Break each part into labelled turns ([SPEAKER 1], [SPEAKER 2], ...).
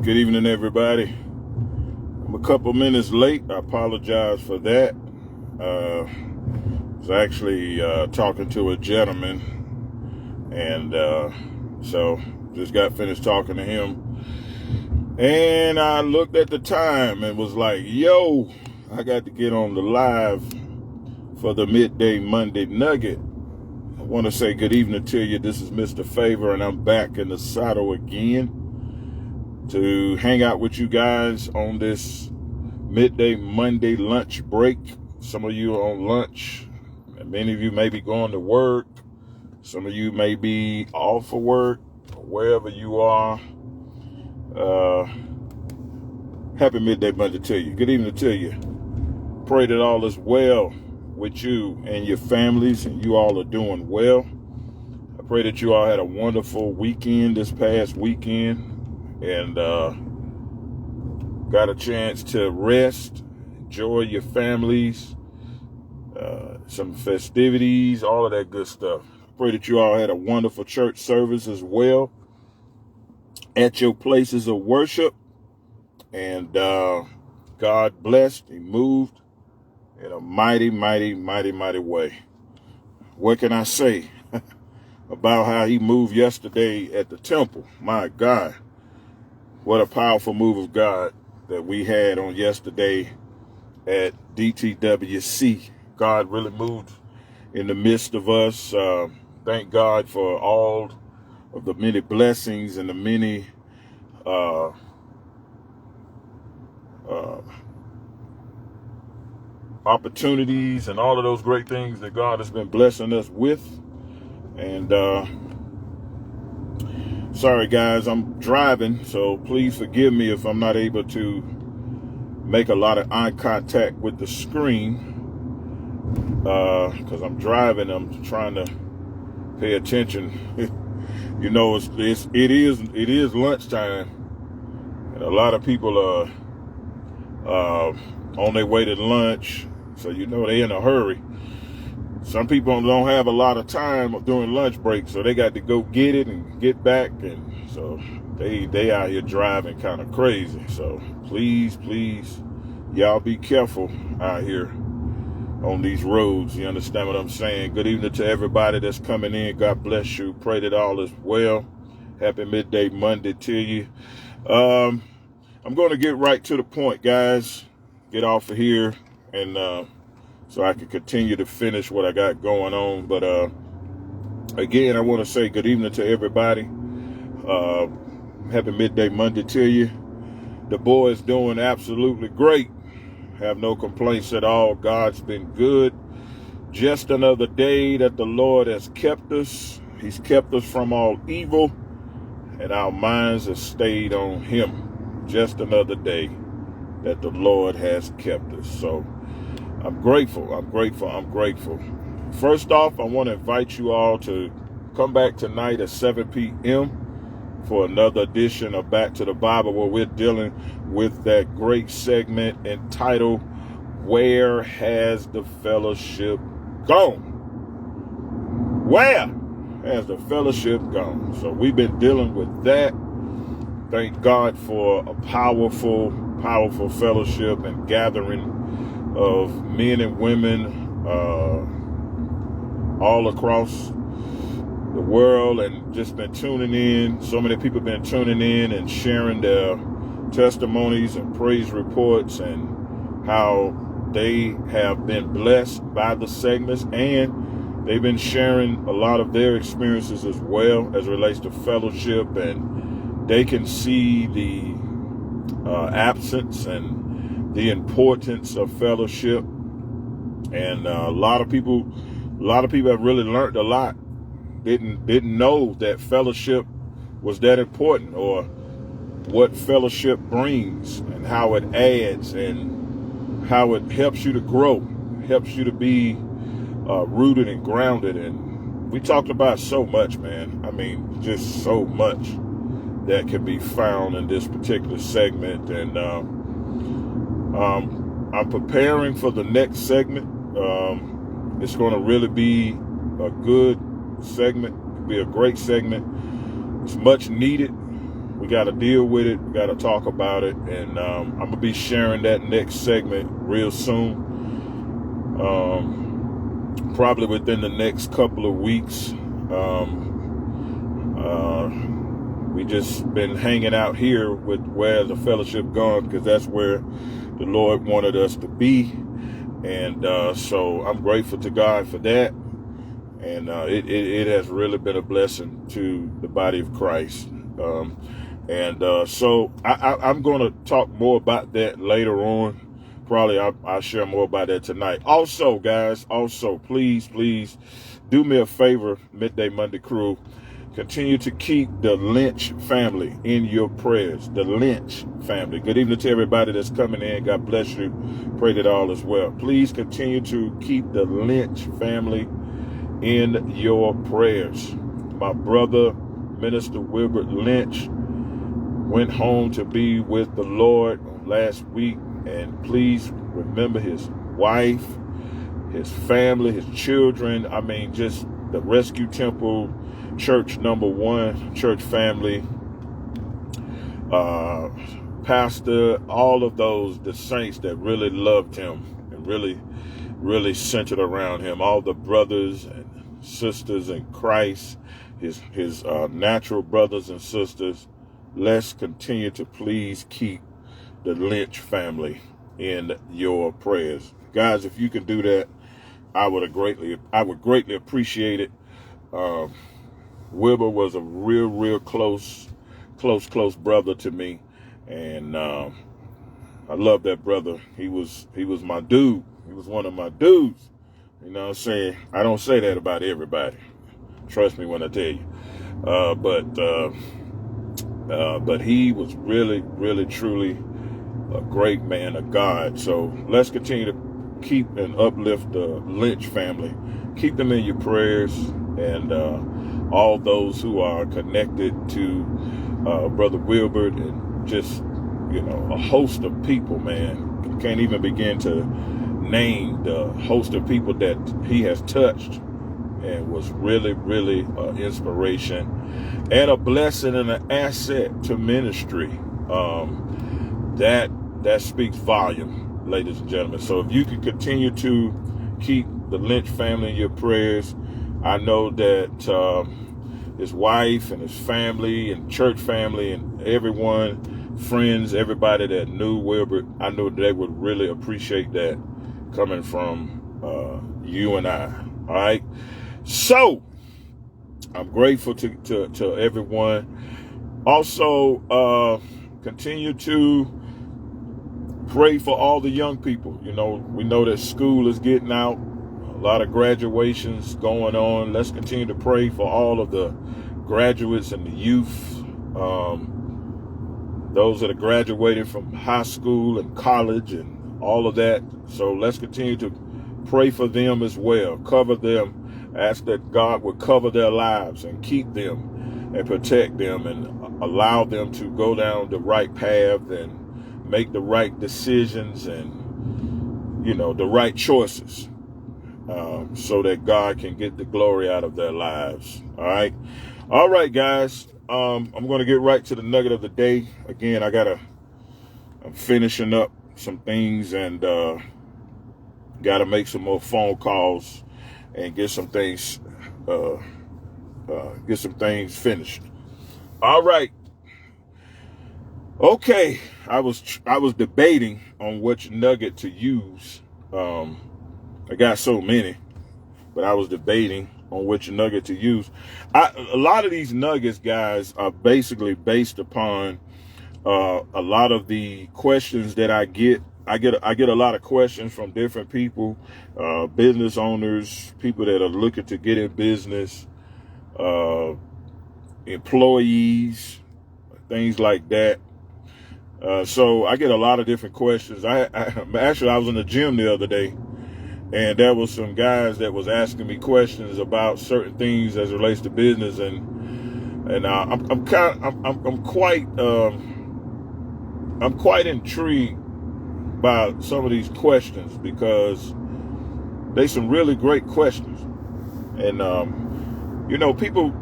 [SPEAKER 1] Good evening, everybody. I'm a couple minutes late. I apologize for that. I was actually talking to a gentleman, and so just got finished talking to him. And I looked at the time and was like, yo, I got to get on the live for the Midday Monday Nugget. I want to say good evening to you. This is Mr. Favor, and I'm back in the saddle again to hang out with you guys on this Midday Monday lunch break. Some of you are on lunch, and many of you may be going to work. Some of you may be off of work, or wherever you are. Happy Midday Monday to you. Good evening to you. Pray that all is well with you and your families, and you all are doing well. I pray that you all had a wonderful weekend this past weekend, and got a chance to rest, enjoy your families, some festivities, all of that good stuff. Pray that you all had a wonderful church service as well at your places of worship, and God blessed. He moved in a mighty, mighty, mighty, mighty way. What can I say about how he moved yesterday at the temple? My God, what a powerful move of God that we had on yesterday at DTWC. God really moved in the midst of us. Thank God for all of the many blessings and the many opportunities and all of those great things that God has been blessing us with. And sorry guys, I'm driving, so please forgive me if I'm not able to make a lot of eye contact with the screen, because I'm driving. I'm trying to pay attention. You know, it is lunchtime, and a lot of people are on their way to lunch, so you know they're in a hurry. Some people don't have a lot of time during lunch break, so they got to go get it and get back, and so they out here driving kind of crazy. So please, y'all be careful out here on these roads. You understand what I'm saying? Good evening to everybody that's coming in. God bless you. Pray that all is well. Happy Midday Monday to you. I'm going to get right to the point, guys. Get off of here, and so I can continue to finish what I got going on. But again, I want to say good evening to everybody. Happy Midday Monday to you. The boy is doing absolutely great. Have no complaints at all. God's been good. Just another day that the Lord has kept us. He's kept us from all evil, and our minds have stayed on him. Just another day that the Lord has kept us. So I'm grateful. First off, I want to invite you all to come back tonight at 7 p.m. for another edition of Back to the Bible, where we're dealing with that great segment entitled, Where Has the Fellowship Gone? Where has the fellowship gone? So we've been dealing with that. Thank God for a powerful fellowship and gathering of men and women all across the world, and just been tuning in. So many people been tuning in and sharing their testimonies and praise reports, and how they have been blessed by the segments, and they've been sharing a lot of their experiences as well as it relates to fellowship, and they can see the absence and the importance of fellowship. And a lot of people have really learned a lot. Didn't know that fellowship was that important, or what fellowship brings, and how it adds, and how it helps you to grow, helps you to be rooted and grounded. And we talked about so much, man. I mean, just so much that can be found in this particular segment. And I'm preparing for the next segment. It's going to really be a good segment, be a great segment. It's much needed. We're got to deal with it. We got to talk about it. And I'm going to be sharing that next segment real soon. Probably within the next couple of weeks. We just been hanging out here with Where's the Fellowship Gone, because that's where the Lord wanted us to be. And so I'm grateful to God for that. And it has really been a blessing to the body of Christ. So I'm going to talk more about that later on. Probably I'll share more about that tonight. Also, guys, please do me a favor, Midday Monday crew. Continue to keep the Lynch family in your prayers. The Lynch family. Good evening to everybody that's coming in. God bless you. Pray that all is well. Please continue to keep the Lynch family in your prayers. My brother, Minister Wilbert Lynch, went home to be with the Lord last week. And please remember his wife, his family, his children. I mean, just the Rescue Temple Church #1 church family, pastor, all of those, the saints that really loved him and really centered around him, all the brothers and sisters in Christ, his natural brothers and sisters. Let's continue to please keep the Lynch family in your prayers. Guys, if you can do that, I would greatly appreciate it. Wilbur was a real close brother to me, and I love that brother. He was my dude. He was one of my dudes. You know what I'm saying? I don't say that about everybody. Trust me when I tell you. But he was really truly a great man of God. So let's continue to keep and uplift the Lynch family. Keep them in your prayers, and all those who are connected to Brother Wilbert, and just, a host of people, man. Can't even begin to name the host of people that he has touched, and was really inspiration and a blessing and an asset to ministry. That speaks volume, ladies and gentlemen. So if you can continue to keep the Lynch family in your prayers. I know that his wife and his family and church family and everyone, friends, everybody that knew Wilbert, I know they would really appreciate that coming from you and I. All right. So I'm grateful to everyone. Also, continue to pray for all the young people. We know that school is getting out. A lot of graduations going on. Let's continue to pray for all of the graduates and the youth, those that are graduating from high school and college and all of that. So let's continue to pray for them as well. Cover them. Ask that God would cover their lives and keep them and protect them and allow them to go down the right path and make the right decisions and, the right choices. So that God can get the glory out of their lives. All right, guys. I'm going to get right to the nugget of the day. Again, I'm finishing up some things and got to make some more phone calls and get some things finished. All right. Okay, I was debating on which nugget to use. I got so many, but I was debating on which nugget to use. A lot of these nuggets, guys, are basically based upon a lot of the questions that I get. I get a lot of questions from different people, business owners, people that are looking to get in business, employees, things like that. So I get a lot of different questions. I was in the gym the other day, and there was some guys that was asking me questions about certain things as it relates to business, and I'm quite intrigued by some of these questions, because they some really great questions, and people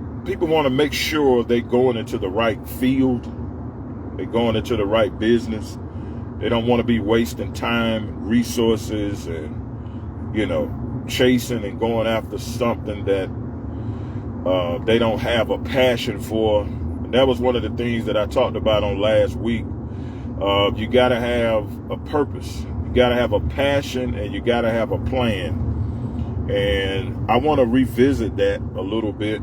[SPEAKER 1] want to make sure they going into the right field. They're going into the right business. They don't want to be wasting time, resources, and, chasing and going after something that they don't have a passion for. And that was one of the things that I talked about on last week. You got to have a purpose. You got to have a passion, and you got to have a plan. And I want to revisit that a little bit.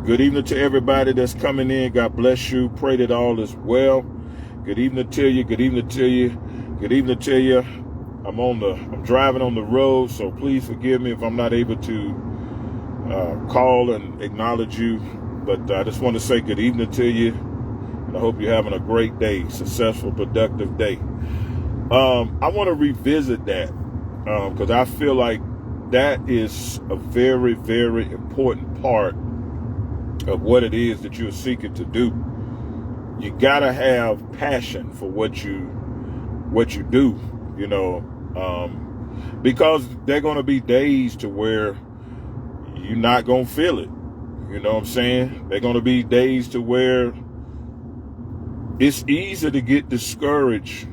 [SPEAKER 1] Good evening to everybody that's coming in. God bless you. Pray that all is well. Good evening to you. Good evening to you. Good evening to you. I'm driving on the road, so please forgive me if I'm not able to call and acknowledge you. But I just want to say good evening to you. And I hope you're having a great day, successful, productive day. I want to revisit that because I feel like that is a very, very important part of what it is that you're seeking to do. You gotta have passion for what you do, because there are gonna be days to where you're not gonna feel it. You know what I'm saying? There are gonna be days to where it's easy to get discouraged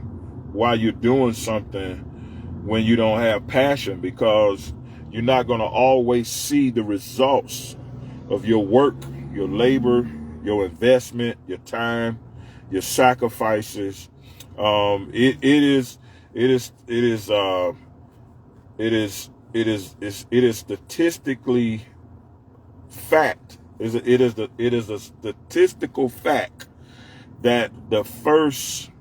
[SPEAKER 1] while you're doing something when you don't have passion, because you're not going to always see the results of your work, your labor, your investment, your time, your sacrifices. It is statistically fact. It is a statistical fact that the first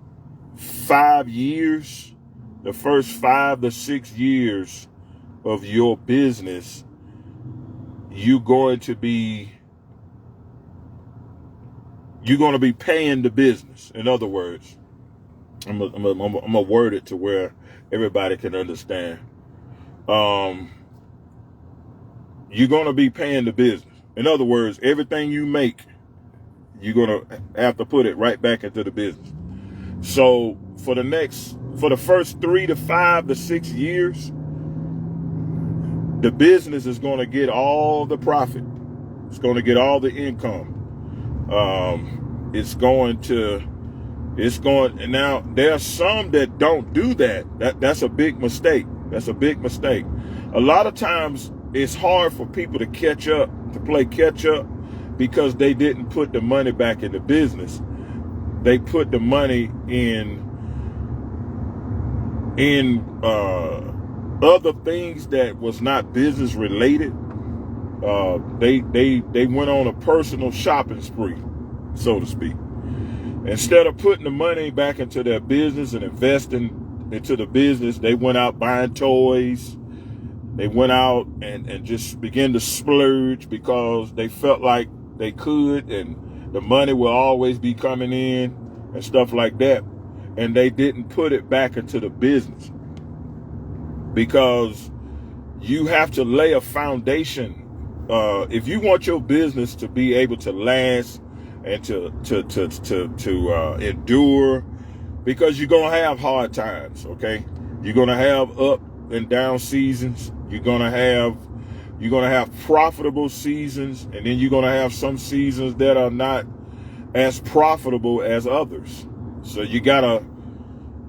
[SPEAKER 1] 5 years, the first 5 to 6 years of your business, you're going to be paying the business. In other words, I'm gonna word it to where everybody can understand. You're gonna be paying the business. In other words, everything you make, you're gonna have to put it right back into the business. So for the first 3 to 5 to 6 years, the business is going to get all the profit. It's going to get all the income. And now there are some that don't do that. That's a big mistake. That's a big mistake. A lot of times it's hard for people to play catch up, because they didn't put the money back in the business. They put the money in other things that was not business related. They went on a personal shopping spree, so to speak. Instead of putting the money back into their business and investing into the business, they went out buying toys. They went out and just began to splurge because they felt like they could, and the money will always be coming in and stuff like that. And they didn't put it back into the business, because you have to lay a foundation. If you want your business to be able to last and to endure, because you're gonna have hard times, okay? You're gonna have up and down seasons. You're gonna have profitable seasons, and then you're gonna have some seasons that are not as profitable as others. So you gotta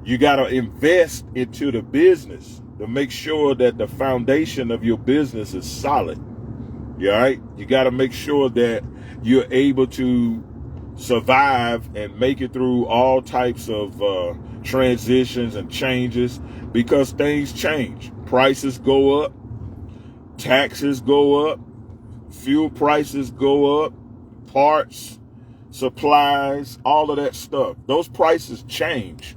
[SPEAKER 1] invest into the business to make sure that the foundation of your business is solid. You all right? You got to make sure that you're able to survive and make it through all types of transitions and changes, because things change. Prices go up, taxes go up, fuel prices go up, parts, supplies, all of that stuff. Those prices change.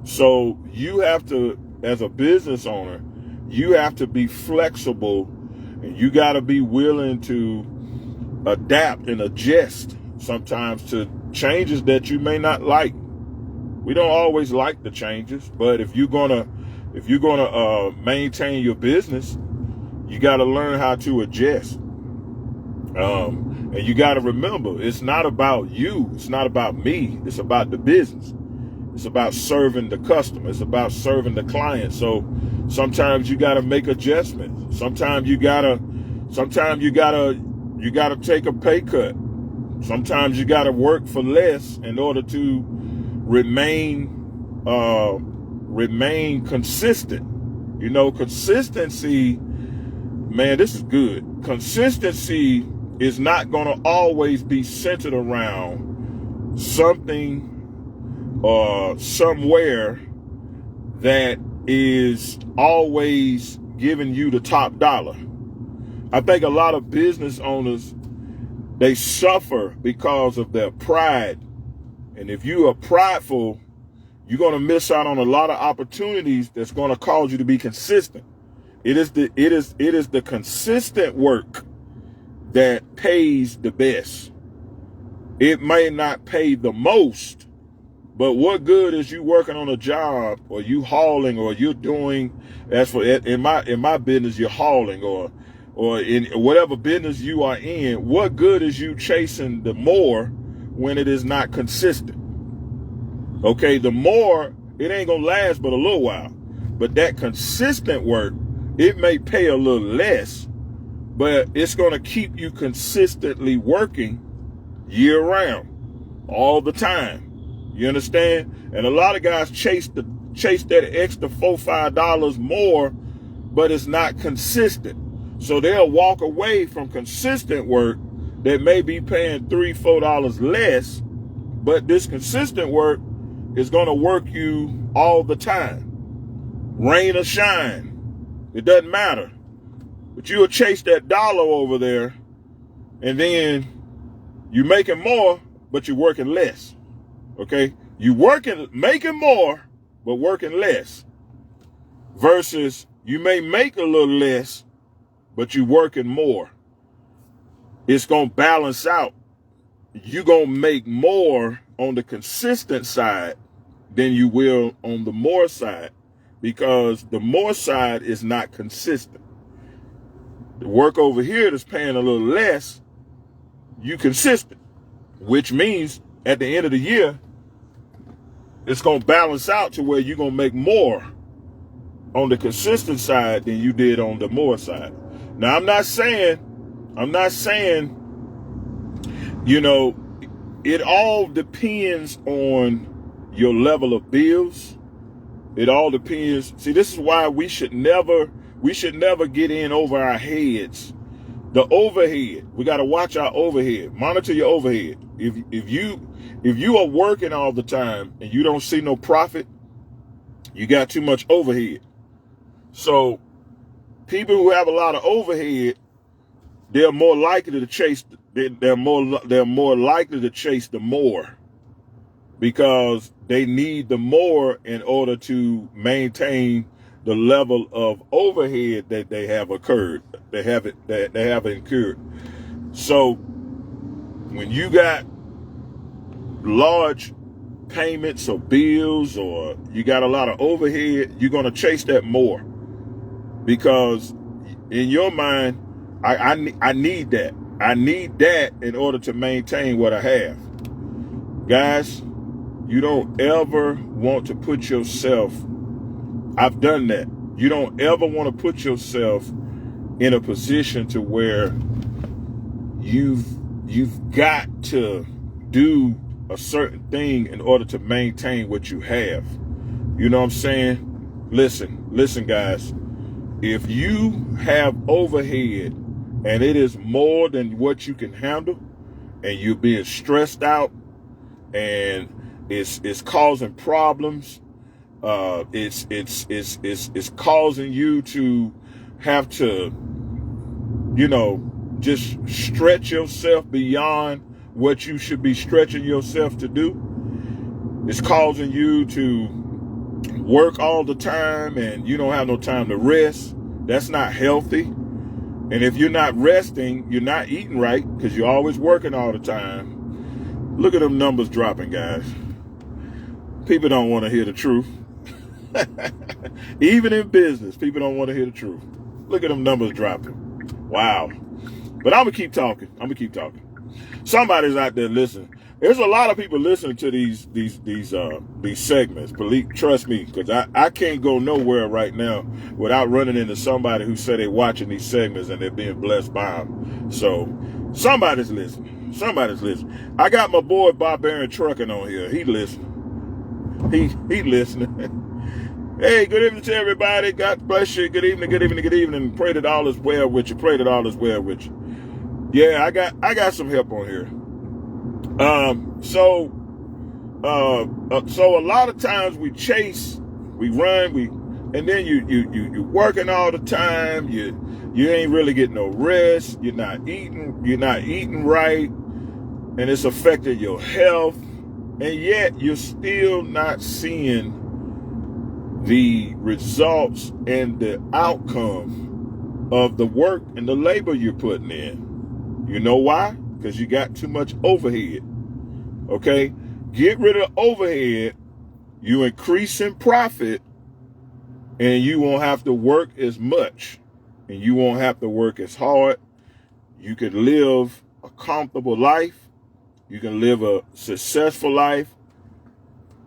[SPEAKER 1] So you have to, as a business owner, you have to be flexible, and you got to be willing to adapt and adjust sometimes to changes that you may not like. We don't always like the changes, but if you're gonna maintain your business, you got to learn how to adjust. And you got to remember, it's not about you. It's not about me. It's about the business. It's about serving the customer. It's about serving the client. So sometimes you got to make adjustments. Sometimes you gotta take a pay cut. Sometimes you got to work for less in order to remain consistent. You know, consistency, man, this is good. Consistency is not going to always be centered around something or somewhere that is always giving you the top dollar. I think a lot of business owners, they suffer because of their pride. And if you are prideful, you're going to miss out on a lot of opportunities that's going to cause you to be consistent. It is the consistent work that pays the best. It may not pay the most, but what good is you working on a job, or you hauling, or you're doing, as for in my business, you're hauling, or in whatever business you are in, what good is you chasing the more when it is not consistent? Okay, the more, it ain't gonna last but a little while. But that consistent work, it may pay a little less, but it's gonna keep you consistently working year round, all the time. You understand? And a lot of guys chase that extra $4-5 more, but it's not consistent. So they'll walk away from consistent work that may be paying $3-4 less, but this consistent work is going to work you all the time. Rain or shine, it doesn't matter. But you'll chase that dollar over there, and then you're making more, but you're working less. Okay? You making more, but working less. Versus you may make a little less, but you're working more. It's going to balance out. You're going to make more on the consistent side than you will on the more side, because the more side is not consistent. The work over here that's paying a little less, you consistent, which means at the end of the year, it's going to balance out to where you're going to make more on the consistent side than you did on the more side. Now, I'm not saying, you know, it all depends on your level of bills. It all depends. See, this is why we should never get in over our heads. The overhead, we got to watch our overhead. Monitor your overhead. If you are working all the time and you don't see no profit, you got too much overhead. So people who have a lot of overhead, they're more likely to chase. They're more likely to chase the more, because they need the more in order to maintain the level of overhead that they have incurred. So when you got large payments or bills, or you got a lot of overhead, you're going to chase that more, because in your mind, I need that. I need that in order to maintain what I have. Guys, you don't ever want to put yourself, I've done that. You don't ever want to put yourself in a position to where you've got to do a certain thing in order to maintain what you have. You know what I'm saying? Listen, guys. If you have overhead and it is more than what you can handle, and you're being stressed out, and it's causing problems, it's causing you to have to, you know, just stretch yourself beyond what you should be stretching yourself to do. It's causing you to work all the time and you don't have no time to rest. That's not healthy. And if you're not resting, you're not eating right, because you're always working all the time. Look at them numbers dropping, guys. People don't want to hear the truth. Even in business, people don't want to hear the truth. Look at them numbers dropping. Wow. But I'm going to keep talking. Somebody's out there listening. There's a lot of people listening to these segments. Trust me, because I can't go nowhere right now without running into somebody who said they're watching these segments and they're being blessed by them. So somebody's listening. I got my boy Barbarian Trucking on here. He listening. He listening. Hey, good evening to everybody. God bless you. Good evening, good evening, good evening. Pray that all is well with you. Pray that all is well with you. Yeah, I got some help on here. So a lot of times we chase, we run, and then you working all the time. You ain't really getting no rest. You're not eating right, and it's affecting your health. And yet you're still not seeing the results and the outcome of the work and the labor you're putting in. You know why? Because you got too much overhead. Okay? Get rid of overhead. You increase in profit, and you won't have to work as much, and you won't have to work as hard. You can live a comfortable life. You can live a successful life.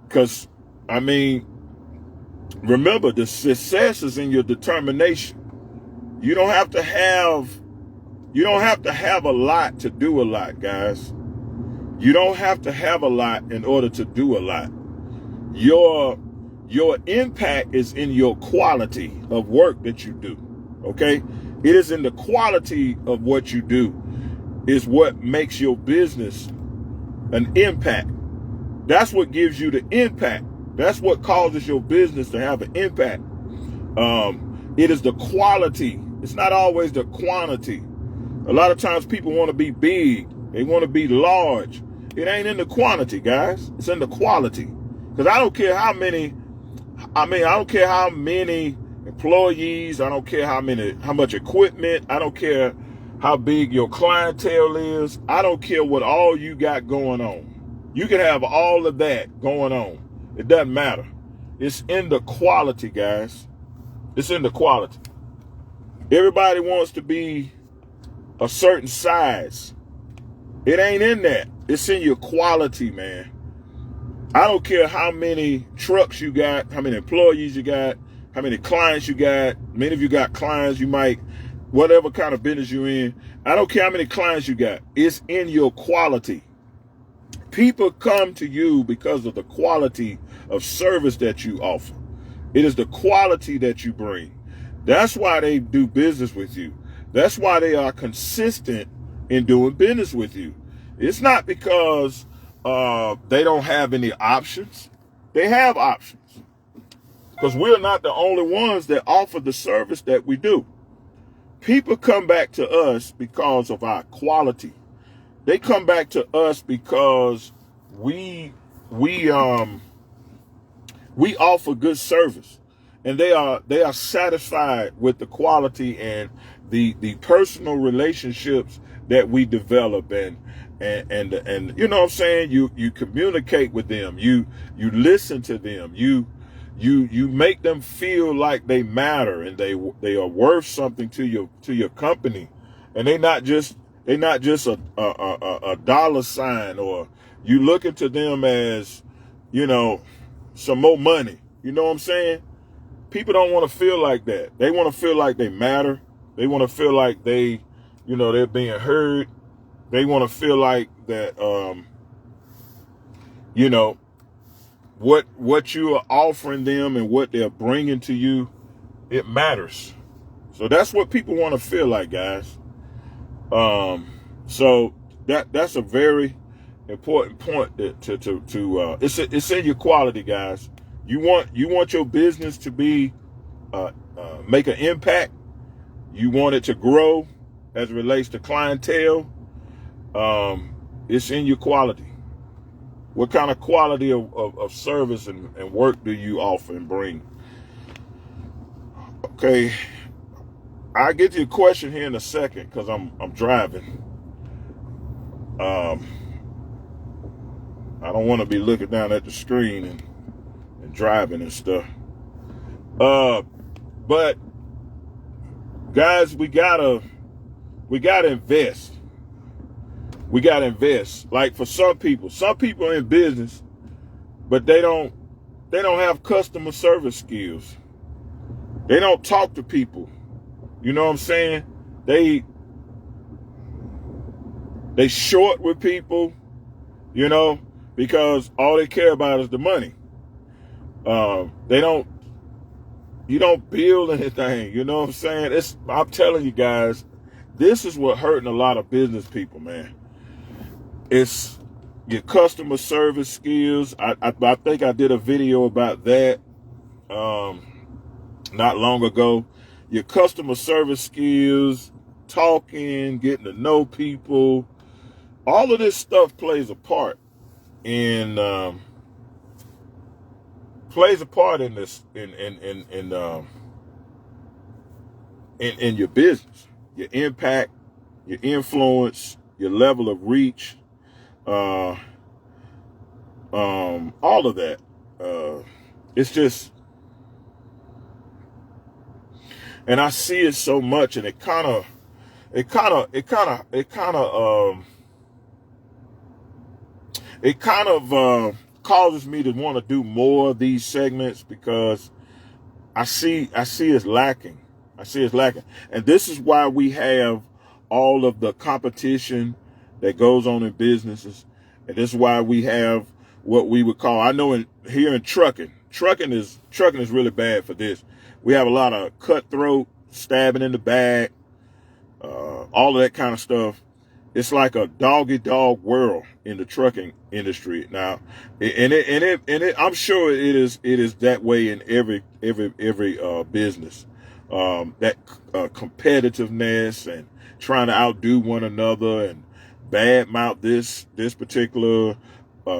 [SPEAKER 1] Because, I mean, remember, the success is in your determination. You don't have to have a lot to do a lot, guys. You don't have to have a lot in order to do a lot. Your impact is in your quality of work that you do. Okay? It is in the quality of what you do is what makes your business an impact. That's what gives you the impact. That's what causes your business to have an impact. It is the quality. It's not always the quantity. A lot of times people want to be big. They want to be large. It ain't in the quantity, guys. It's in the quality. Because I don't care how many employees. I don't care how much equipment. I don't care how big your clientele is. I don't care what all you got going on. You can have all of that going on. It doesn't matter. It's in the quality, guys. It's in the quality. Everybody wants to be a certain size. It ain't in that. It's in your quality, man. I don't care how many trucks you got, how many employees you got, how many clients you got. Many of you got clients, you might, whatever kind of business you're in. I don't care how many clients you got. It's in your quality. People come to you because of the quality of service that you offer. It is the quality that you bring. That's why they do business with you. That's why they are consistent in doing business with you. It's not because they don't have any options. They have options. Because we're not the only ones that offer the service that we do. People come back to us because of our quality. They come back to us because we offer good service, and they are satisfied with the quality and the personal relationships that we develop, and you know what I'm saying, you communicate with them, you listen to them, you make them feel like they matter and they are worth something to your company, and they're not just a dollar sign, or you looking to them as, you know, some more money. You know what I'm saying? People don't want to feel like that. They want to feel like they matter. They want to feel like they, you know, they're being heard. They want to feel like that, you know, what you are offering them and what they're bringing to you, it matters. So that's what people want to feel like, guys. So that's a very important point it's in your quality, guys. You want your business to be make an impact. You want it to grow as it relates to clientele. It's in your quality. What kind of quality of service and work do you offer and bring? Okay, I'll get to your question here in a second because I'm driving. I don't want to be looking down at the screen and driving and stuff. But guys, we gotta invest. We gotta invest. Like for some people are in business, but they don't have customer service skills. They don't talk to people. You know what I'm saying? They short with people, you know, because all they care about is the money. They don't. You don't build anything. You know what I'm saying? I'm telling you guys, this is what hurting a lot of business people, man. It's your customer service skills. I think I did a video about that not long ago. Your customer service skills, talking, getting to know people, all of this stuff plays a part in this in your business, your impact, your influence, your level of reach, all of that. It's just, and I see it so much, and it kind of causes me to want to do more of these segments, because I see it's lacking. I see it's lacking. And this is why we have all of the competition that goes on in businesses. And this is why we have what we would call, I know here in trucking is really bad for this. We have a lot of cutthroat, stabbing in the back, all of that kind of stuff. It's like a dog-eat-dog world in the trucking industry now, and I'm sure it is that way in every business. That competitiveness and trying to outdo one another and badmouth this particular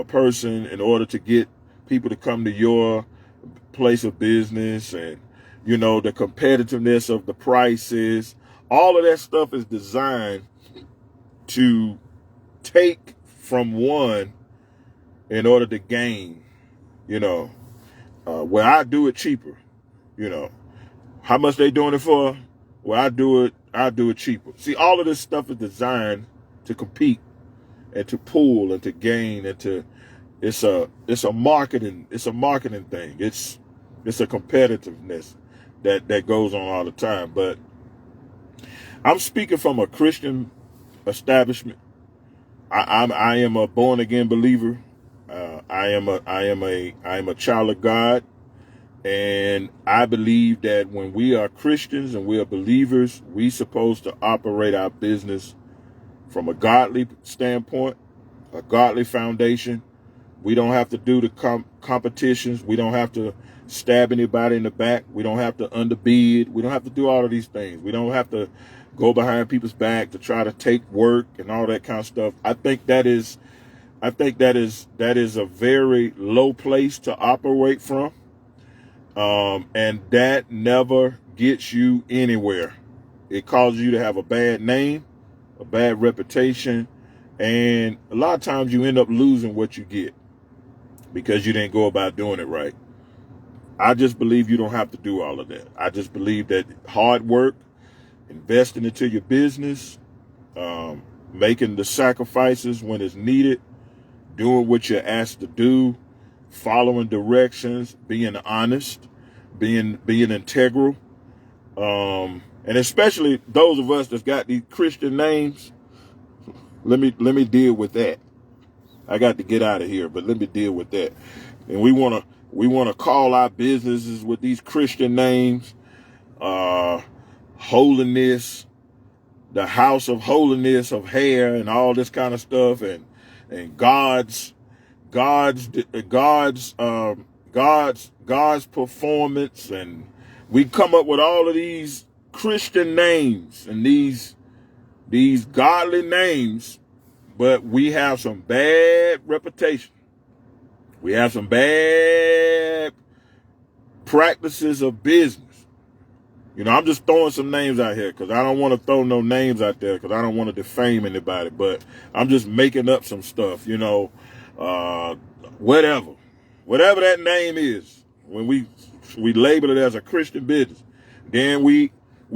[SPEAKER 1] person in order to get people to come to your place of business, and the competitiveness of the prices. All of that stuff is designed to take from one in order to gain, where I do it cheaper, how much they doing it for? Well, I do it cheaper. See, all of this stuff is designed to compete and to pull and to gain and to, it's a marketing thing. It's a competitiveness that goes on all the time. But I'm speaking from a Christian establishment. I am a born again believer. I am a child of God, and I believe that when we are Christians and we are believers, we supposed to operate our business from a godly standpoint, a godly foundation. We don't have to do the competitions. We don't have to stab anybody in the back. We don't have to underbid. We don't have to do all of these things. We don't have to go behind people's back to try to take work and all that kind of stuff. I think that is a very low place to operate from. And that never gets you anywhere. It causes you to have a bad name, a bad reputation, and a lot of times you end up losing what you get because you didn't go about doing it right. I just believe you don't have to do all of that. I just believe that hard work, investing into your business, making the sacrifices when it's needed, doing what you're asked to do, following directions, being honest, being integral, and especially those of us that's got these Christian names. Let me deal with that. I got to get out of here, but let me deal with that. And we want to call our businesses with these Christian names, holiness, the house of holiness of hair, and all this kind of stuff, and God's performance, and we come up with all of these Christian names and these godly names, but we have some bad reputation. We have some bad practices of business. I'm just throwing some names out here because I don't want to throw no names out there because I don't want to defame anybody, but I'm just making up some stuff, whatever that name is. When we label it as a Christian business, then we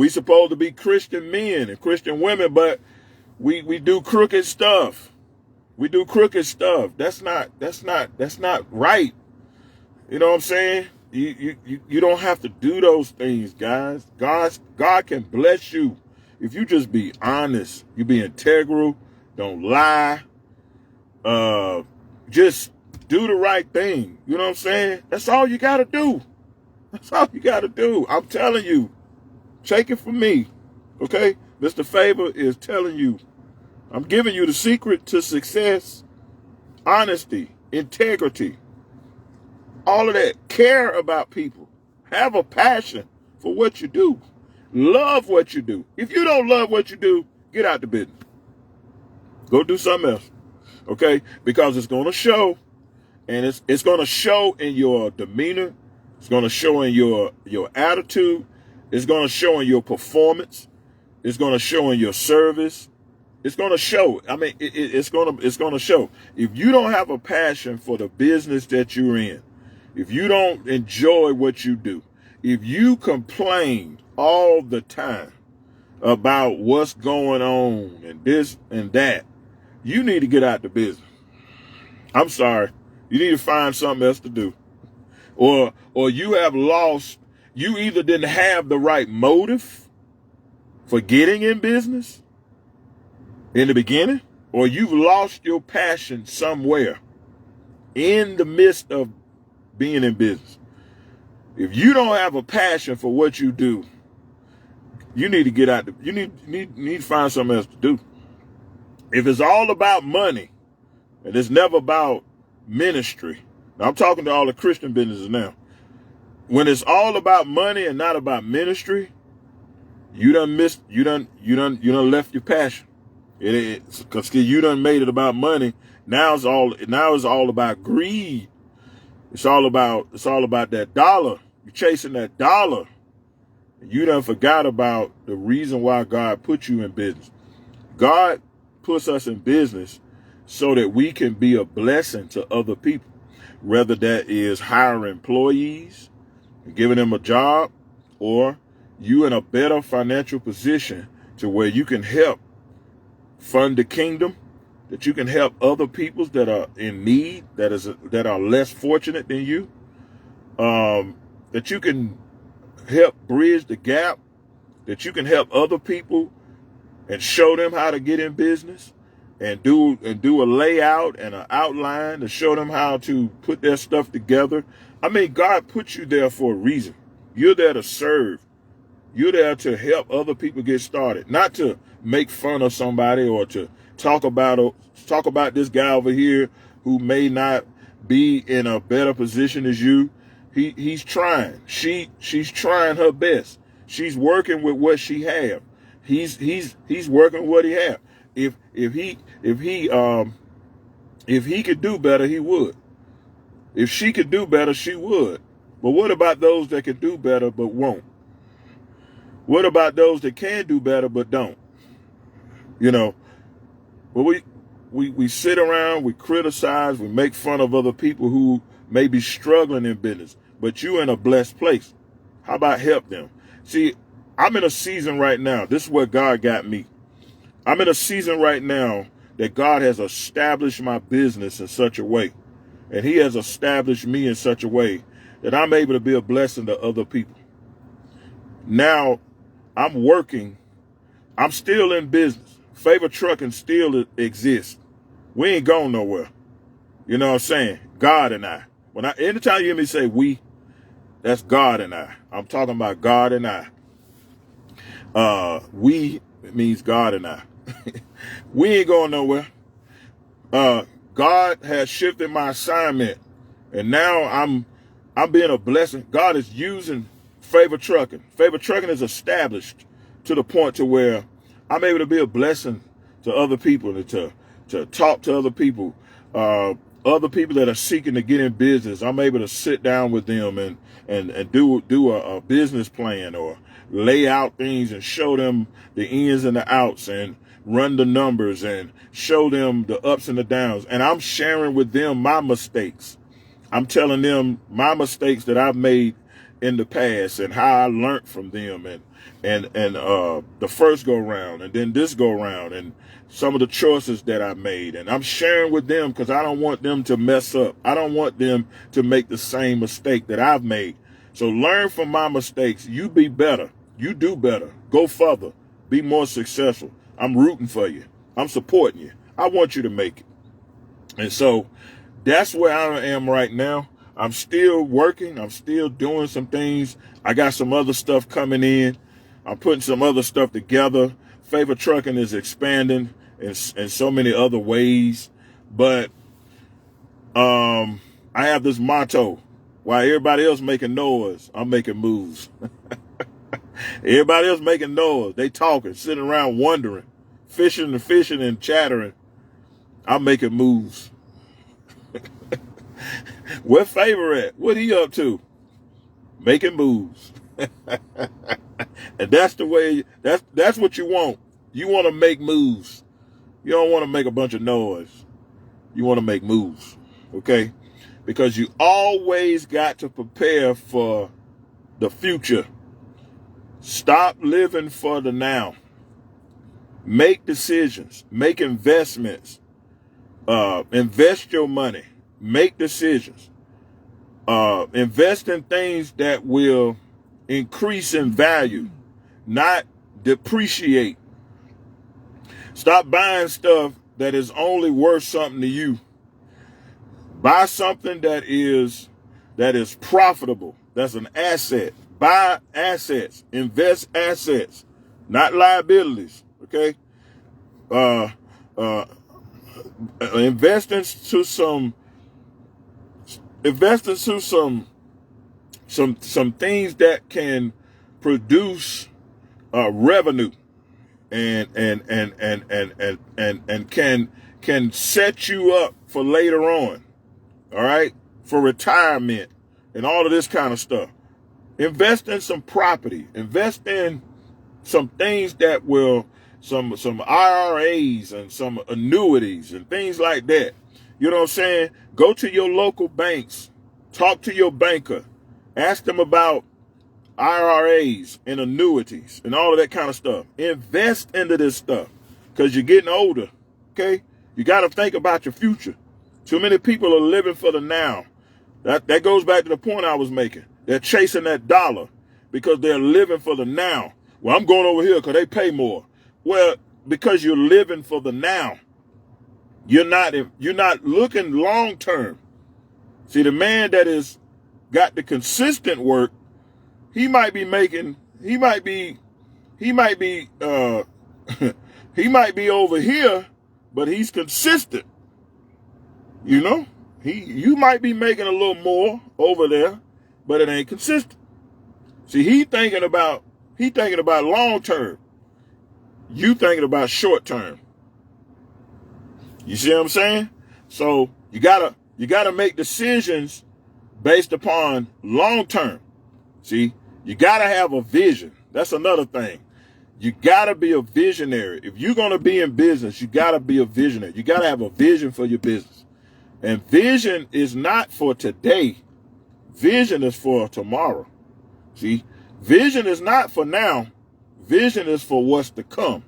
[SPEAKER 1] supposed to be Christian men and Christian women, but we do crooked stuff. We do crooked stuff. That's not right. You know what I'm saying? You don't have to do those things, guys. God can bless you if you just be honest. You be integral. Don't lie. Just do the right thing. You know what I'm saying? That's all you got to do. That's all you got to do. I'm telling you, take it from me. Okay? Mr. Favor is telling you, I'm giving you the secret to success: honesty, integrity, all of that. Care about people. Have a passion for what you do. Love what you do. If you don't love what you do, get out the business. Go do something else. Okay? Because it's going to show, and it's going to show in your demeanor. It's going to show in your attitude. It's going to show in your performance. It's going to show in your service. It's going to show. I mean, it's going to show. If you don't have a passion for the business that you're in, if you don't enjoy what you do, if you complain all the time about what's going on and this and that, you need to get out the business. I'm sorry. You need to find something else to do. Or you have lost, you either didn't have the right motive for getting in business in the beginning, or you've lost your passion somewhere in the midst of being in business. If you don't have a passion for what you do, you need to get out. You need to find something else to do. If it's all about money, and it's never about ministry. Now, I'm talking to all the Christian businesses now. When it's all about money and not about ministry, you done left your passion. Because you done made it about money. Now it's all about greed. It's all about that dollar. You're chasing that dollar. And you done forgot about the reason why God put you in business. God puts us in business so that we can be a blessing to other people. Whether that is hiring employees, giving them a job, or you in a better financial position to where you can help fund the kingdom, that you can help other people that are in need, that are less fortunate than you, that you can help bridge the gap, that you can help other people and show them how to get in business, and do a layout and an outline to show them how to put their stuff together. I mean, God put you there for a reason. You're there to serve. You're there to help other people get started, not to make fun of somebody or to talk about this guy over here who may not be in a better position as you. He's trying. She's trying her best. She's working with what she have. He's working with what he have. If he could do better, he would. If she could do better, she would. But what about those that can do better but won't? What about those that can do better but don't? You know, well, we sit around, we criticize, we make fun of other people who may be struggling in business, but you're in a blessed place. How about help them? See, I'm in a season right now. This is where God got me. I'm in a season right now that God has established my business in such a way, and he has established me in such a way that I'm able to be a blessing to other people. Now, I'm working. I'm still in business. Favor Trucking still exists. We ain't going nowhere. You know what I'm saying? God and I. Anytime you hear me say we, that's God and I. I'm talking about God and I. We means God and I. We ain't going nowhere. God has shifted my assignment, and now I'm being a blessing. God is using Favor Trucking. Favor Trucking is established to the point to where I'm able to be a blessing to other people, and to talk to other people that are seeking to get in business. I'm able to sit down with them and do a business plan, or lay out things and show them the ins and the outs, and run the numbers and show them the ups and the downs. And I'm sharing with them my mistakes. I'm telling them my mistakes that I've made in the past and how I learned from them, and the first go round, and then this go round, and some of the choices that I made. And I'm sharing with them because I don't want them to mess up. I don't want them to make the same mistake that I've made. So learn from my mistakes. You be better. You do better. Go further. Be more successful. I'm rooting for you. I'm supporting you. I want you to make it. And so That's where I am right now. I'm still working. I'm still doing some things. I got some other stuff coming in. I'm putting some other stuff together. Favor Trucking is expanding in so many other ways. But I have this motto. While everybody else making noise, I'm making moves. Everybody else making noise. They talking, sitting around wondering, fishing and chattering. I'm making moves. Where Favor at? What he up to? Making moves. And that's the way, that's what you want. You want to make moves. You don't want to make a bunch of noise. You want to make moves. Okay? Because you always got to prepare for the future. Stop living for the now. Make decisions. Make investments. Invest your money. Make decisions. Invest in things that will increase in value, not depreciate. Stop buying stuff that is only worth something to you. Buy something that is profitable. That's an asset. Buy assets. Invest assets, not liabilities. Okay. Invest into some things that can produce revenue and can set you up for later on. All right, for retirement and all of this kind of stuff. Invest in some property. Invest in some things that will some IRAs and some annuities and things like that. You know what I'm saying? Go to your local banks. Talk to your banker. Ask them about IRAs and annuities and all of that kind of stuff. Invest into this stuff because you're getting older. Okay? You got to think about your future. Too many people are living for the now. That goes back to the point I was making. They're chasing that dollar because they're living for the now. Well, I'm going over here because they pay more. Well, because you're living for the now. You're not looking long term. See, the man that is got the consistent work, he might be over here, but he's consistent. You know, you might be making a little more over there, but it ain't consistent. See, he thinking about long term. You thinking about short term. You see what I'm saying? So you gotta make decisions based upon long term. See, you gotta have a vision. That's another thing. You gotta be a visionary. If you're gonna be in business, you gotta be a visionary. You gotta have a vision for your business. And vision is not for today. Vision is for tomorrow. See, vision is not for now. Vision is for what's to come.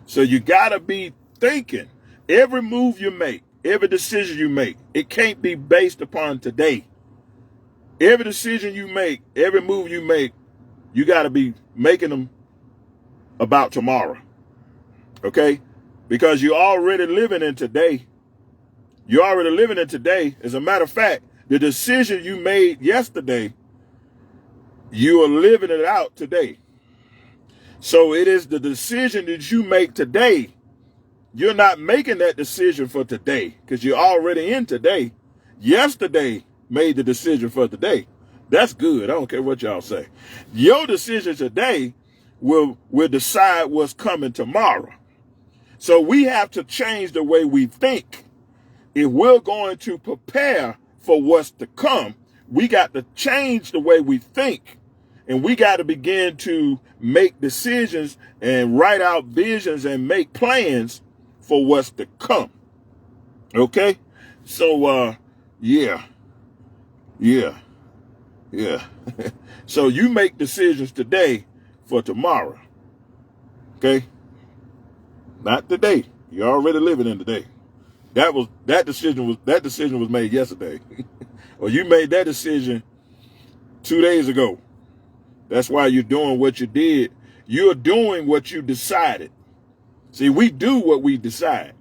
[SPEAKER 1] So you gotta be thinking. Every move you make, every decision you make, it can't be based upon today. Every decision you make, every move you make, you got to be making them about tomorrow. Okay? Because you're already living in today. You're already living in today. As a matter of fact, the decision you made yesterday, you are living it out today. So it is the decision that you make today. You're not making that decision for today because you're already in today. Yesterday made the decision for today. That's good. I don't care what y'all say. Your decision today will decide what's coming tomorrow. So we have to change the way we think. If we're going to prepare for what's to come, we got to change the way we think. And we got to begin to make decisions and write out visions and make plans for what's to come. Okay? So, yeah. So you make decisions today for tomorrow. Okay? Not today. You're already living in today. That decision was made yesterday. Or you made that decision 2 days ago. That's why you're doing what you did. You're doing what you decided. See, we do what we decide.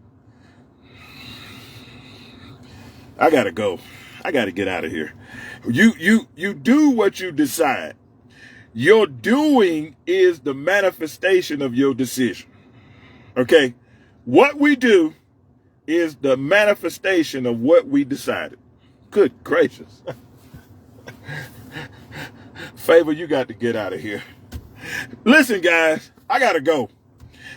[SPEAKER 1] I gotta go. I gotta get out of here. You do what you decide. Your doing is the manifestation of your decision. Okay? What we do is the manifestation of what we decided. Good gracious. Favor, you got to get out of here. Listen, guys, I gotta go.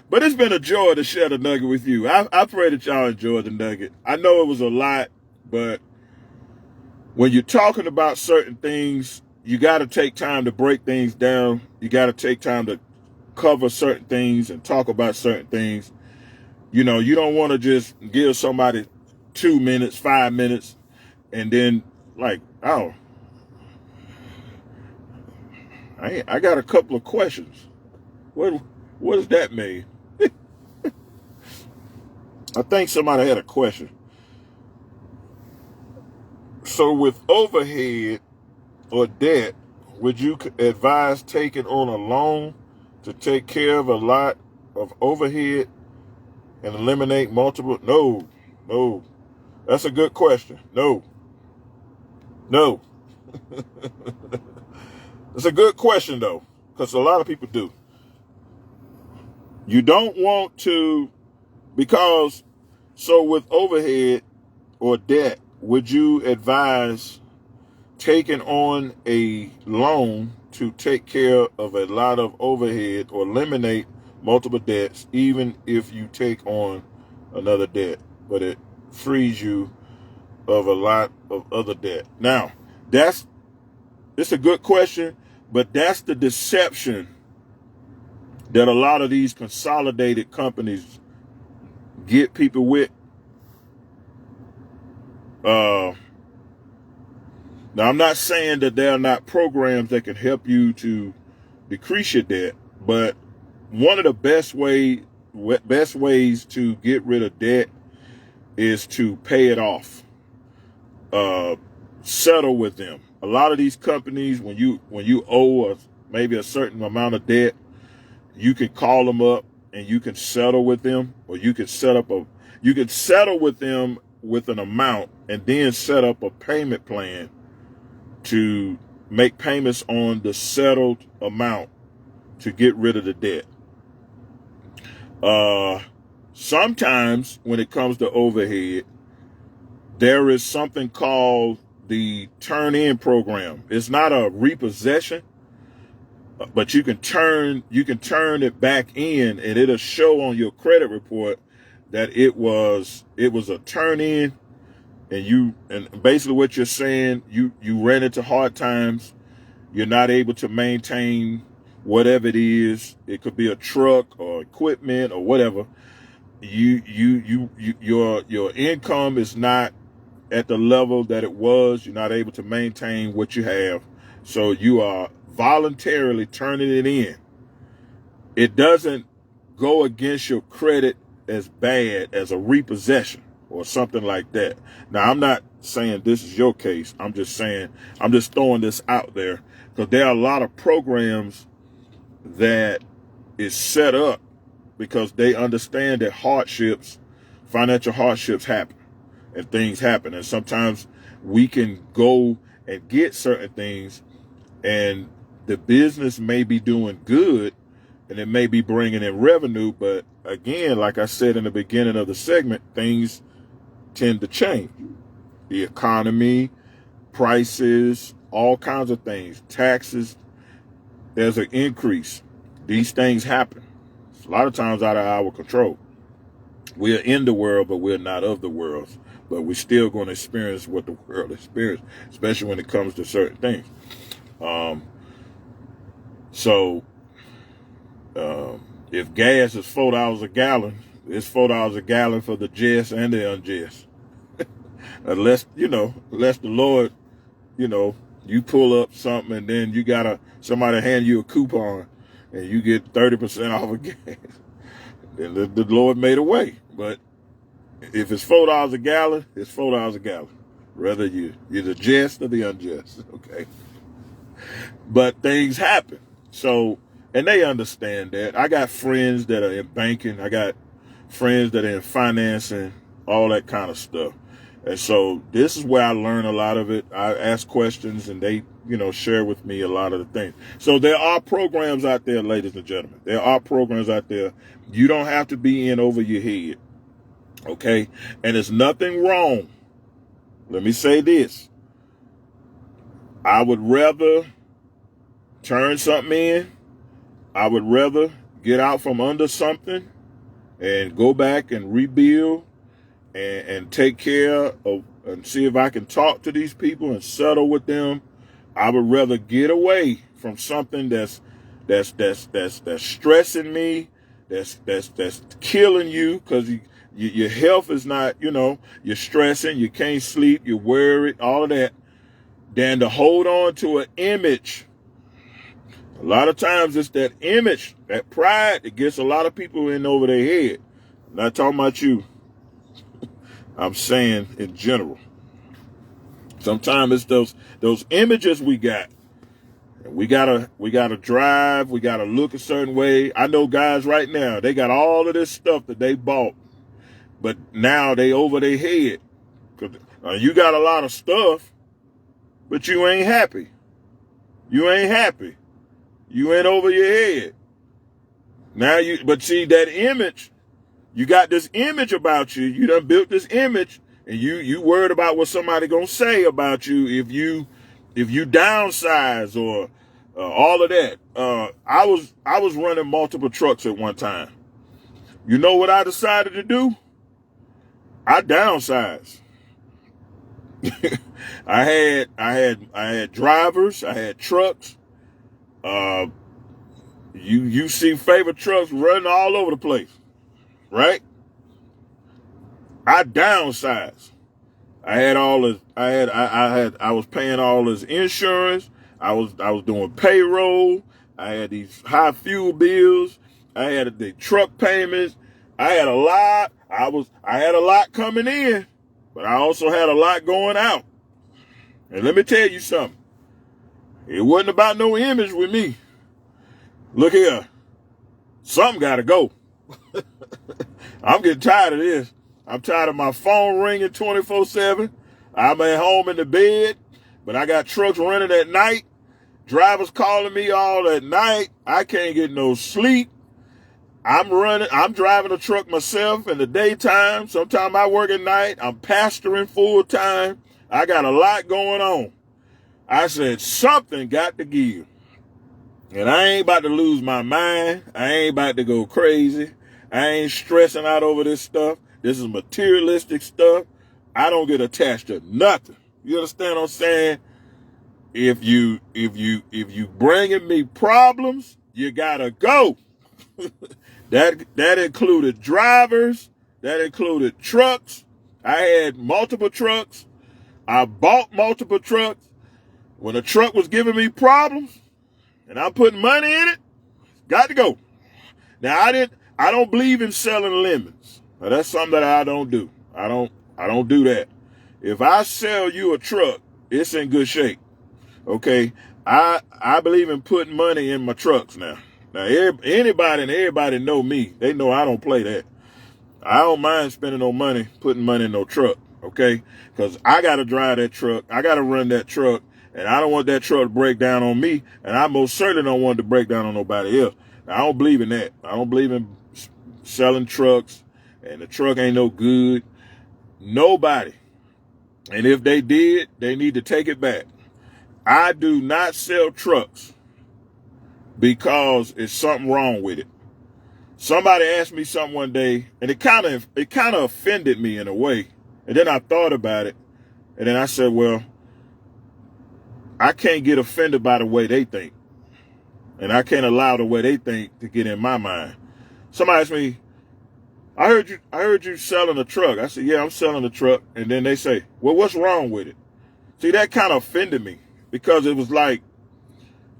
[SPEAKER 1] But it's been a joy to share the nugget with you. I pray that y'all enjoyed the nugget. I know it was a lot, but when you're talking about certain things, you got to take time to break things down. You got to take time to cover certain things and talk about certain things. You know, you don't want to just give somebody 2 minutes, 5 minutes, and then like, oh, I got a couple of questions. What does that mean? I think somebody had a question. So with overhead or debt, would you advise taking on a loan to take care of a lot of overhead and eliminate multiple? No. That's a good question. No. It's a good question, though, because a lot of people do. You don't want to, because, so with overhead or debt, would you advise taking on a loan to take care of a lot of overhead or eliminate multiple debts, even if you take on another debt, but it frees you of a lot of other debt? Now, it's a good question, but that's the deception that a lot of these consolidated companies get people with. Now, I'm not saying that there are not programs that can help you to decrease your debt, but one of the best ways to get rid of debt is to pay it off. Settle with them. A lot of these companies, when you owe maybe a certain amount of debt, you can call them up and you can settle with them, or you can settle with them with an amount and then set up a payment plan to make payments on the settled amount to get rid of the debt. Sometimes when it comes to overhead, there is something called the turn-in program. It's not a repossession, but you can turn it back in, and it'll show on your credit report that it was a turn-in. And basically what you're saying, you ran into hard times. You're not able to maintain whatever it is. It could be a truck or equipment or whatever. Your income is not at the level that it was. You're not able to maintain what you have. So you are voluntarily turning it in. It doesn't go against your credit as bad as a repossession or something like that. Now, I'm not saying this is your case. I'm just throwing this out there because there are a lot of programs that is set up because they understand that financial hardships happen and things happen. And sometimes we can go and get certain things and the business may be doing good and it may be bringing in revenue. But again, like I said in the beginning of the segment, things tend to change. The economy, prices, all kinds of things, taxes, there's an increase. These things happen. It's a lot of times out of our control. We're in the world, but we're not of the world. But we're still going to experience what the world experiences, especially when it comes to certain things. If gas is $4 a gallon, it's $4 a gallon for the just and the unjust. unless the Lord, you pull up something and then you got somebody hand you a coupon and you get 30% off of gas. Then the Lord made a way. But if it's $4 a gallon, it's $4 a gallon. Whether you're the just or the unjust, okay? But things happen. So, and they understand that. I got friends that are in banking. I got friends that are in financing, all that kind of stuff. And so this is where I learn a lot of it. I ask questions and they, share with me a lot of the things. So there are programs out there, ladies and gentlemen. There are programs out there. You don't have to be in over your head. Okay? And there's nothing wrong. Let me say this. I would rather turn something in. I would rather get out from under something and go back and rebuild and take care of and see if I can talk to these people and settle with them. I would rather get away from something that's stressing me, that's killing you, because your health is not, you're stressing, you can't sleep, you're worried, all of that, than to hold on to an image. A lot of times it's that image, that pride that gets a lot of people in over their head. I'm not talking about you. I'm saying in general. Sometimes it's those images we got. We gotta drive, we gotta look a certain way. I know guys right now, they got all of this stuff that they bought, but now they over their head. You got a lot of stuff, but you ain't happy. You ain't happy. You ain't over your head. But see that image, you got this image about you. You done built this image, and you worried about what somebody gonna say about you if you downsize or all of that. I was running multiple trucks at one time. You know what I decided to do? I downsized. I had drivers. I had trucks. You see favorite trucks running all over the place, right? I downsized. I was paying all this insurance. I was doing payroll. I had these high fuel bills. I had the truck payments. I had a lot. I had a lot coming in, but I also had a lot going out. And let me tell you something. It wasn't about no image with me. Look here. Something got to go. I'm getting tired of this. I'm tired of my phone ringing 24/7. I'm at home in the bed, but I got trucks running at night. Drivers calling me all at night. I can't get no sleep. I'm driving a truck myself in the daytime. Sometimes I work at night. I'm pastoring full time. I got a lot going on. I said, something got to give. And I ain't about to lose my mind. I ain't about to go crazy. I ain't stressing out over this stuff. This is materialistic stuff. I don't get attached to nothing. You understand what I'm saying? If you bringing me problems, you gotta go. That included drivers. That included trucks. I had multiple trucks. I bought multiple trucks. When a truck was giving me problems and I'm putting money in it, got to go. Now I don't believe in selling lemons. Now, that's something that I don't do. I don't do that. If I sell you a truck, it's in good shape. Okay? I believe in putting money in my trucks now. Now anybody and everybody know me. They know I don't play that. I don't mind spending no money, putting money in no truck. Okay? Because I got to drive that truck. I got to run that truck. And I don't want that truck to break down on me. And I most certainly don't want it to break down on nobody else. Now, I don't believe in that. I don't believe in selling trucks. And the truck ain't no good. Nobody. And if they did, they need to take it back. I do not sell trucks because it's something wrong with it. Somebody asked me something one day, and it kind of offended me in a way. And then I thought about it. And then I said, well, I can't get offended by the way they think. And I can't allow the way they think to get in my mind. Somebody asked me, I heard you selling a truck. I said, yeah, I'm selling a truck. And then they say, well, what's wrong with it? See, that kind of offended me because it was like,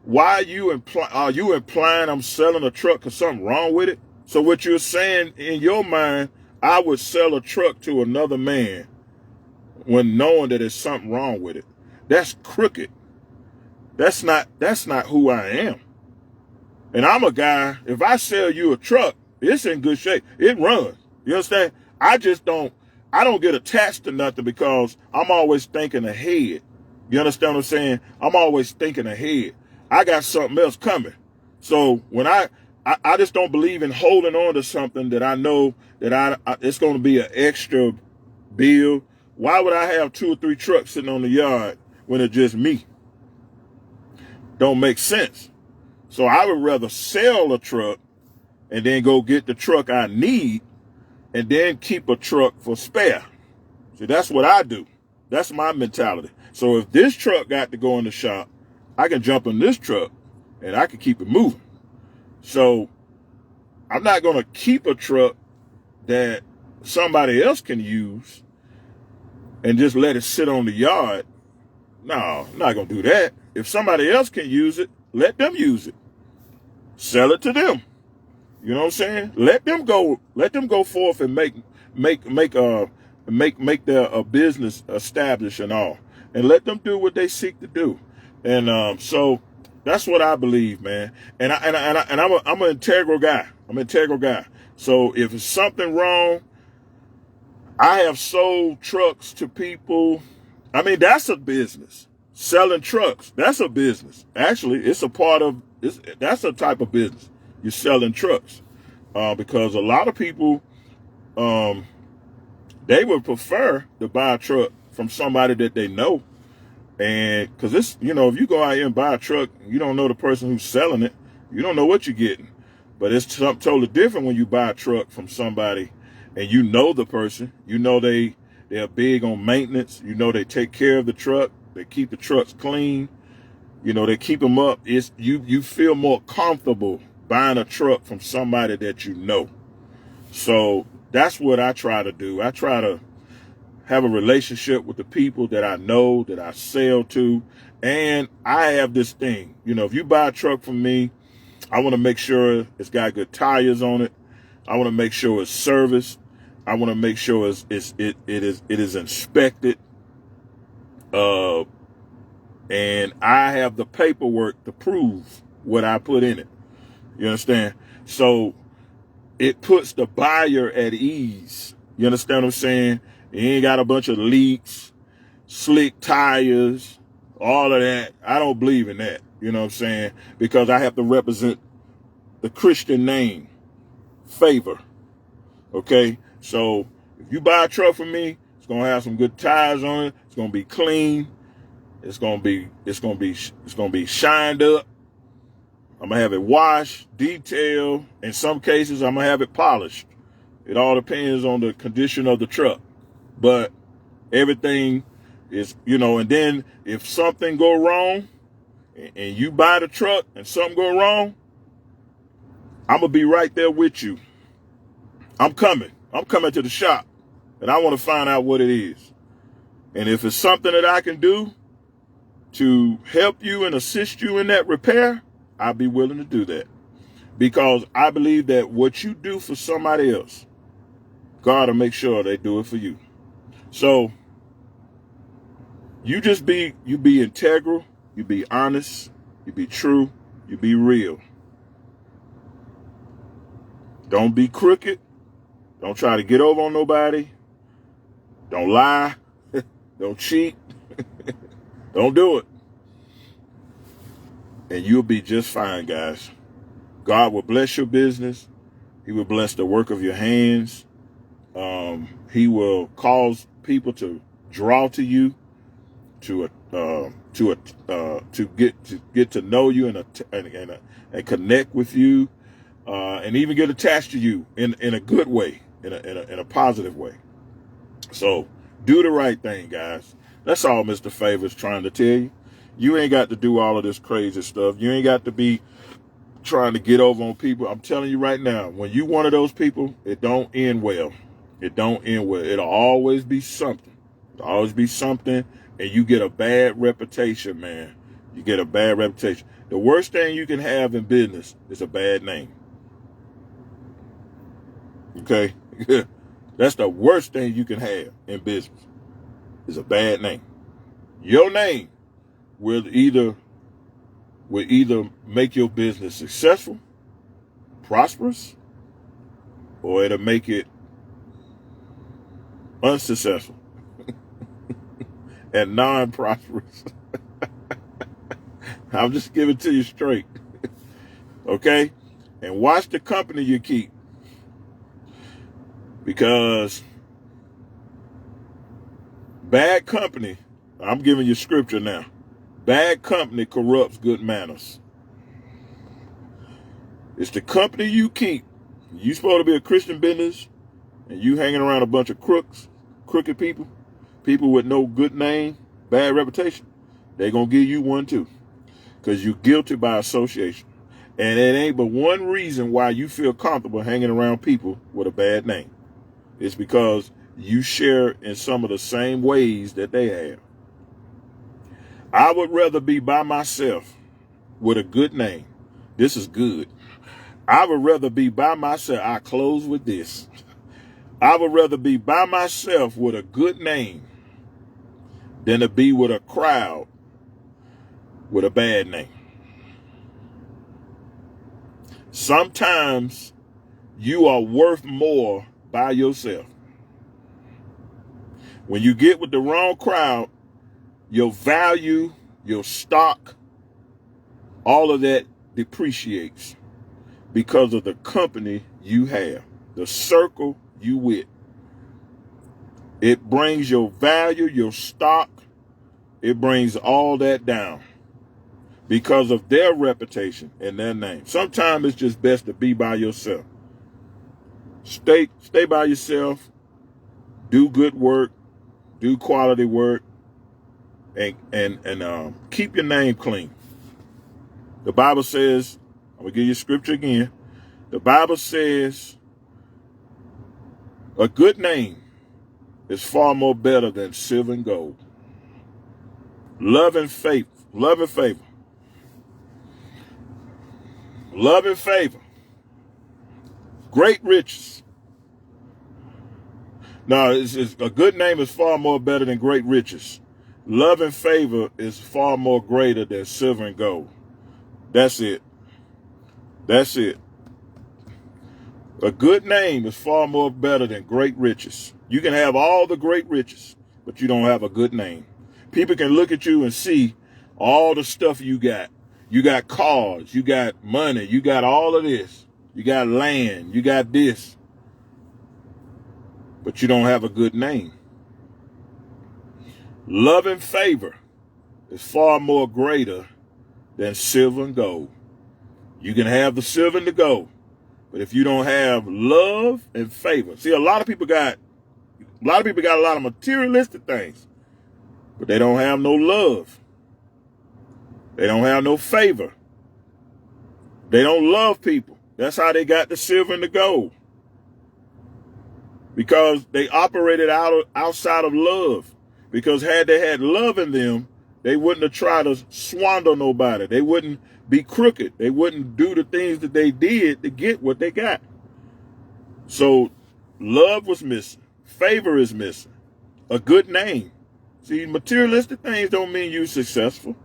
[SPEAKER 1] why are you implying I'm selling a truck because something wrong with it? So what you're saying in your mind, I would sell a truck to another man when knowing that there's something wrong with it. That's crooked. That's not who I am. And I'm a guy, if I sell you a truck, it's in good shape. It runs. You understand? I just don't I don't get attached to nothing because I'm always thinking ahead. You understand what I'm saying? I'm always thinking ahead. I got something else coming. So when I just don't believe in holding on to something that I know that it's going to be an extra bill. Why would I have 2 or 3 trucks sitting on the yard when it's just me? Don't make sense. So I would rather sell a truck and then go get the truck I need and then keep a truck for spare. See, that's what I do. That's my mentality. So if this truck got to go in the shop, I can jump in this truck and I can keep it moving. So I'm not going to keep a truck that somebody else can use and just let it sit on the yard. No, I'm not going to do that. If somebody else can use it, let them use it. Sell it to them. You know what I'm saying? Let them go forth and make their business established and all. And let them do what they seek to do. And so that's what I believe, man. And I'm an integral guy. I'm an integral guy. So if it's something wrong, I have sold trucks to people. I mean, that's a business. Selling trucks, that's a business. Actually, that's a type of business. You're selling trucks. Because a lot of people, they would prefer to buy a truck from somebody that they know. And because if you go out here and buy a truck, you don't know the person who's selling it. You don't know what you're getting. But it's something totally different when you buy a truck from somebody and you know the person. You know they're big on maintenance. You know they take care of the truck. They keep the trucks clean. You know, they keep them up. You feel more comfortable buying a truck from somebody that you know. So that's what I try to do. I try to have a relationship with the people that I know, that I sell to. And I have this thing, if you buy a truck from me, I want to make sure it's got good tires on it. I want to make sure it's serviced. I want to make sure it is inspected. And I have the paperwork to prove what I put in it. You understand? So it puts the buyer at ease. You understand what I'm saying? You ain't got a bunch of leaks, slick tires, all of that. I don't believe in that. You know what I'm saying? Because I have to represent the Christian name, favor. Okay? So if you buy a truck from me, it's going to have some good tires on it. It's going to be clean. It's going to be shined up. I'm going to have it washed, detailed. In some cases, I'm going to have it polished. It all depends on the condition of the truck. But everything is, and then if something go wrong and you buy the truck and something go wrong, I'm going to be right there with you. I'm coming to the shop and I want to find out what it is. And if it's something that I can do to help you and assist you in that repair, I'll be willing to do that. Because I believe that what you do for somebody else, God will make sure they do it for you. So you be integral, you be honest, you be true, you be real. Don't be crooked. Don't try to get over on nobody. Don't lie. Don't cheat. Don't do it. And you'll be just fine, guys. God will bless your business. He will bless the work of your hands. He will cause people to draw to you, to get to know you and connect with you, and even get attached to you in a good way, in a positive way. So do the right thing, guys. That's all Mr. Favor's trying to tell you. You ain't got to do all of this crazy stuff. You ain't got to be trying to get over on people. I'm telling you right now, when you one of those people, it don't end well. It don't end well. It'll always be something. It'll always be something, and you get a bad reputation, man. You get a bad reputation. The worst thing you can have in business is a bad name. Okay? That's the worst thing you can have in business is a bad name. Your name will either make your business successful, prosperous, or it'll make it unsuccessful, and non-prosperous. I'll just give it to you straight. Okay? And watch the company you keep. Because bad company, I'm giving you scripture now. Bad company corrupts good manners. It's the company you keep. You supposed to be a Christian business, and you hanging around a bunch of crooks, crooked people, people with no good name, bad reputation. They're going to give you one too. Because you're guilty by association. And it ain't but one reason why you feel comfortable hanging around people with a bad name. It's because you share in some of the same ways that they have. I would rather be by myself with a good name. This is good. I would rather be by myself. I close with this. I would rather be by myself with a good name than to be with a crowd with a bad name. Sometimes you are worth more by yourself. When you get with the wrong crowd, your value, your stock, all of that depreciates because of the company you have, the circle you with. It brings your value, your stock, it brings all that down because of their reputation and their name. Sometimes it's just best to be by yourself. Stay by yourself, do good work, do quality work, and keep your name clean. The Bible says, I'm going to give you scripture again. The Bible says a good name is far more better than silver and gold. Love and faith, love and favor. Love and favor. Great riches. No, it's a good name is far more better than great riches. Love and favor is far more greater than silver and gold. That's it. That's it. A good name is far more better than great riches. You can have all the great riches, but you don't have a good name. People can look at you and see all the stuff you got. You got cars, you got money, you got all of this. You got land, you got this. But you don't have a good name. Love and favor is far more greater than silver and gold. You can have the silver and the gold, but if you don't have love and favor, see, a lot of people got a lot of materialistic things, but they don't have no love. They don't have no favor. They don't love people. That's how they got the silver and the gold. Because they operated outside of love. Because had they had love in them, they wouldn't have tried to swindle nobody. They wouldn't be crooked. They wouldn't do the things that they did to get what they got. So love was missing. Favor is missing. A good name. See, materialistic things don't mean you're successful.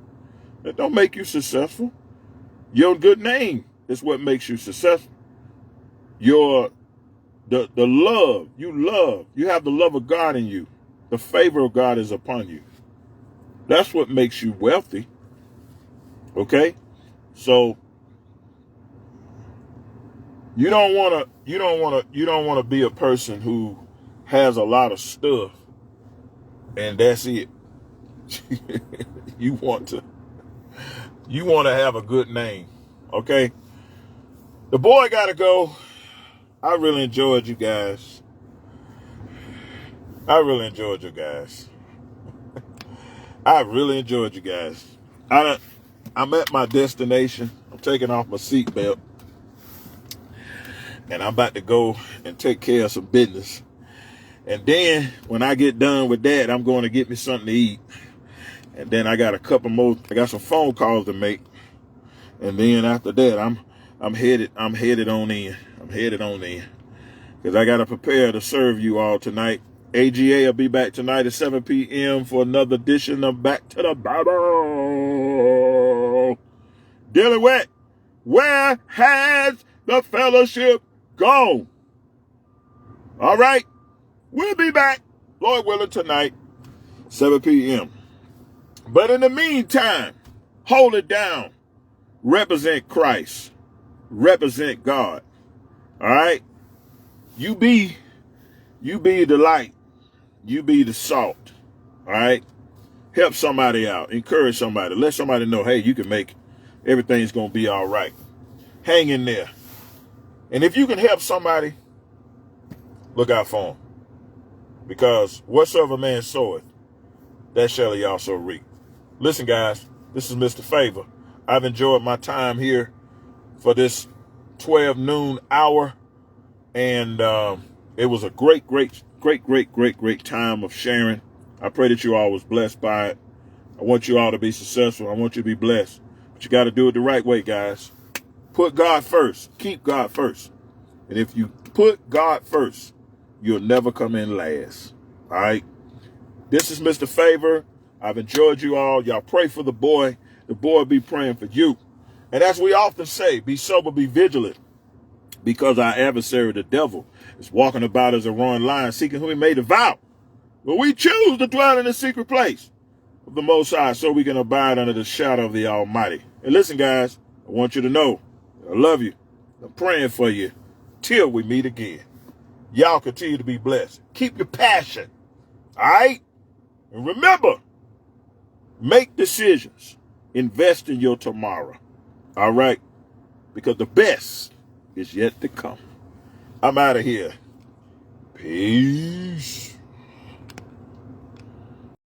[SPEAKER 1] That don't make you successful. Your good name is what makes you successful. The love, you have the love of God in you. The favor of God is upon you. That's what makes you wealthy. Okay? So you don't want to be a person who has a lot of stuff and that's it. You want to have a good name. Okay? The boy got to go. I really enjoyed you guys. I'm at my destination. I'm taking off my seatbelt. And I'm about to go and take care of some business. And then when I get done with that, I'm going to get me something to eat. And then I got some phone calls to make. And then after that, I'm headed on in. Because I got to prepare to serve you all tonight. AGA will be back tonight at 7 p.m. for another edition of Back to the Bible. Dealing with, where has the fellowship gone? All right, we'll be back. Lord willing, tonight, 7 p.m. But in the meantime, hold it down. Represent Christ. Represent God. All right? You be the light. You be the salt. All right? Help somebody out. Encourage somebody. Let somebody know, hey, you can make it. Everything's going to be all right. Hang in there. And if you can help somebody, look out for them. Because whatsoever man soweth, that shall he also reap. Listen, guys, this is Mr. Favor. I've enjoyed my time here for this 12 noon hour. And it was a great time of sharing. I pray that you all was blessed by it. I want you all to be successful. I want you to be blessed. But you got to do it the right way, guys. Put God first. Keep God first. And if you put God first, you'll never come in last. All right? This is Mr. Favor. I've enjoyed you all. Y'all pray for the boy. The boy will be praying for you. And as we often say, be sober, be vigilant. Because our adversary, the devil, is walking about as a roaring lion, seeking whom he may devour. But we choose to dwell in the secret place of the Most High so we can abide under the shadow of the Almighty. And listen, guys, I want you to know I love you. I'm praying for you till we meet again. Y'all continue to be blessed. Keep your passion. All right? And remember, make decisions. Invest in your tomorrow. All right? Because the best is yet to come. I'm out of here. Peace.